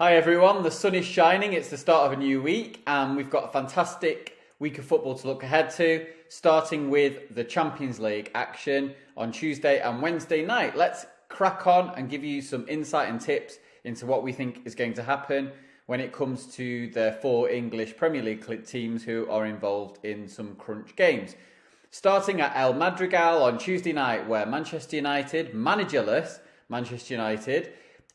Hi everyone, the sun is shining, it's the start of a new week and we've got a fantastic week of football to look ahead to, starting with the Champions League action on Tuesday and Wednesday night. Let's crack on and give you some insight and tips into what we think is going to happen when it comes to the four English Premier League teams who are involved in some crunch games. Starting at El Madrigal on Tuesday night, where Manchester United, managerless Manchester United,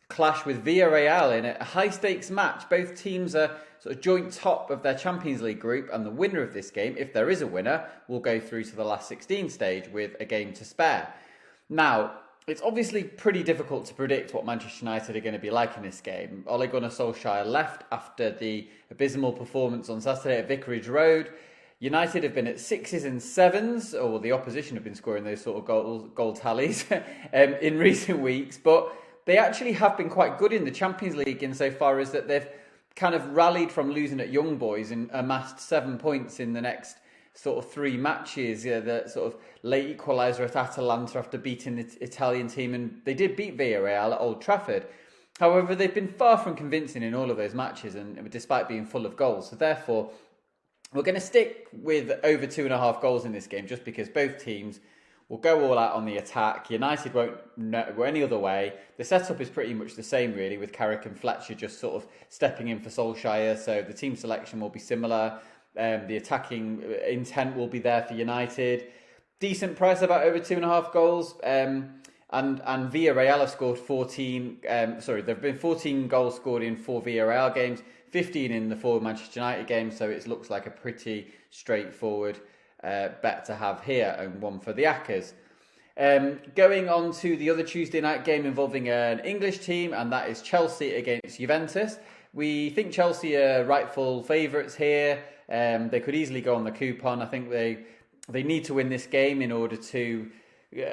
clash with Villarreal in a high-stakes match. Both teams are sort of joint top of their Champions League group, and the winner of this game, if there is a winner, will go through to the last 16 stage with a game to spare. Now, it's obviously pretty difficult to predict what Manchester United are going to be like in this game. Ole Gunnar Solskjaer left after the abysmal performance on Saturday at Vicarage Road. United have been at 6s and 7s, or the opposition have been scoring those sort of goal tallies in recent weeks, but they actually have been quite good in the Champions League insofar as that they've kind of rallied from losing at Young Boys and amassed 7 points in the next sort of 3 matches. The sort of late equaliser at Atalanta after beating the Italian team, and they did beat Villarreal at Old Trafford. However, they've been far from convincing in all of those matches, and despite being full of goals. So therefore, we're going to stick with over 2.5 goals in this game, just because both teams will go all out on the attack. United won't go any other way. The setup is pretty much the same, really, with Carrick and Fletcher just sort of stepping in for Solskjaer. So the team selection will be similar. The attacking intent will be there for United. Decent price, about over 2.5 goals. And Villarreal have scored 14. There have been 14 goals scored in 4 Villarreal games, 15 in the 4 Manchester United games. So it looks like a pretty straightforward bet to have here, and one for the Accas. Going on to the other Tuesday night game involving an English team, and that is Chelsea against Juventus. We think Chelsea are rightful favourites here. They could easily go on the coupon. I think they need to win this game in order to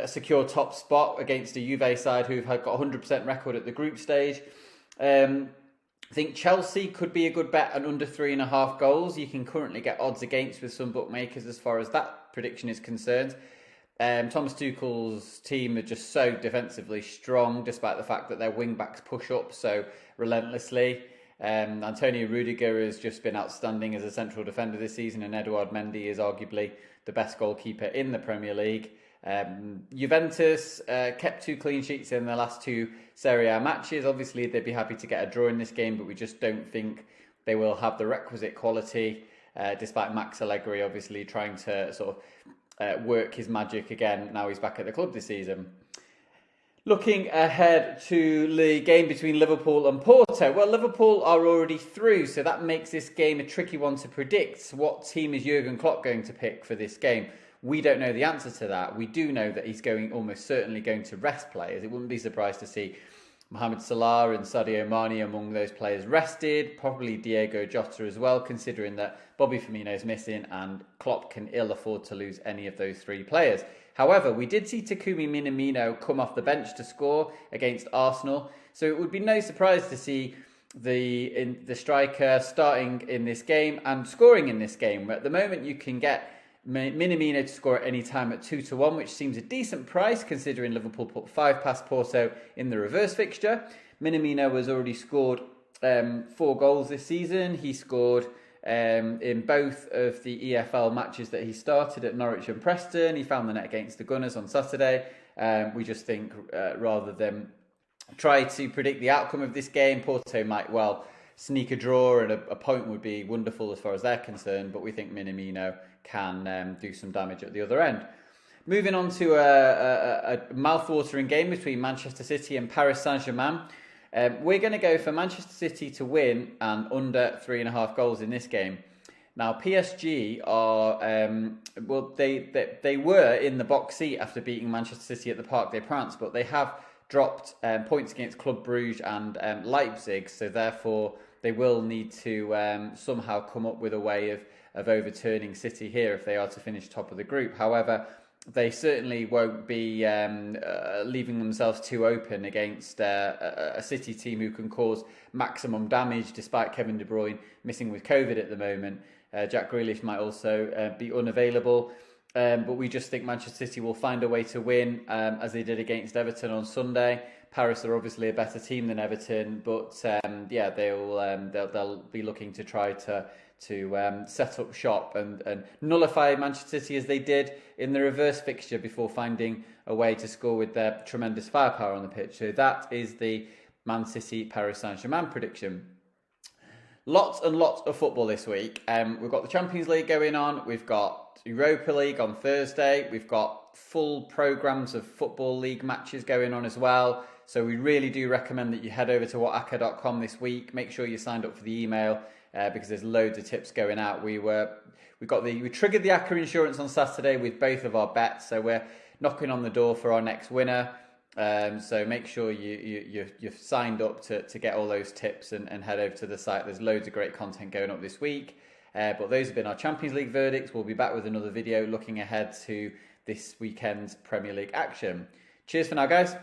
secure top spot against a Juve side who've got a 100% record at the group stage. I think Chelsea could be a good bet at under 3.5 goals. You can currently get odds against with some bookmakers as far as that prediction is concerned. Thomas Tuchel's team are just so defensively strong, despite the fact that their wing-backs push up so relentlessly. Antonio Rudiger has just been outstanding as a central defender this season, and Eduard Mendy is arguably the best goalkeeper in the Premier League. Juventus kept 2 clean sheets in their last 2 Serie A matches. Obviously, they'd be happy to get a draw in this game, but we just don't think they will have the requisite quality, despite Max Allegri obviously trying to sort of work his magic again now he's back at the club this season. Looking ahead to the game between Liverpool and Porto. Well, Liverpool are already through, so that makes this game a tricky one to predict. What team is Jurgen Klopp going to pick for this game? We don't know the answer to that. We do know that he's almost certainly going to rest players. It wouldn't be surprised to see Mohamed Salah and Sadio Mane among those players rested. Probably Diego Jota as well, considering that Bobby Firmino is missing and Klopp can ill afford to lose any of those 3 players. However, we did see Takumi Minamino come off the bench to score against Arsenal. So it would be no surprise to see the striker starting in this game and scoring in this game. At the moment, you can get Minamino to score at any time at 2-1, which seems a decent price considering Liverpool put 5 past Porto in the reverse fixture. Minamino has already scored 4 goals this season. He scored in both of the EFL matches that he started at Norwich and Preston. He found the net against the Gunners on Saturday. We just think rather than try to predict the outcome of this game, Porto might well sneak a draw, and a point would be wonderful as far as they're concerned, but we think Minamino can do some damage at the other end. Moving on to a mouth-watering game between Manchester City and Paris Saint-Germain. We're going to go for Manchester City to win and under 3.5 goals in this game. Now, PSG are, they were in the box seat after beating Manchester City at the Parc des Princes, but they have dropped points against Club Brugge and Leipzig, so therefore they will need to somehow come up with a way of overturning City here if they are to finish top of the group. However, they certainly won't be leaving themselves too open against a City team who can cause maximum damage, despite Kevin De Bruyne missing with COVID at the moment. Jack Grealish might also be unavailable. But we just think Manchester City will find a way to win, as they did against Everton on Sunday. Paris are obviously a better team than Everton, but yeah, they'll be looking to try to set up shop and nullify Manchester City as they did in the reverse fixture before finding a way to score with their tremendous firepower on the pitch. So that is the Man City Paris Saint-Germain prediction. Lots and lots of football this week. We've got the Champions League going on. We've got Europa League on Thursday. We've got full programmes of Football League matches going on as well. So we really do recommend that you head over to Whatacca.com this week. Make sure you signed up for the email because there's loads of tips going out. We triggered the ACCA insurance on Saturday with both of our bets. So we're knocking on the door for our next winner. So make sure you've signed up to get all those tips and head over to the site. There's loads of great content going up this week. But those have been our Champions League verdicts. We'll be back with another video looking ahead to this weekend's Premier League action. Cheers for now, guys.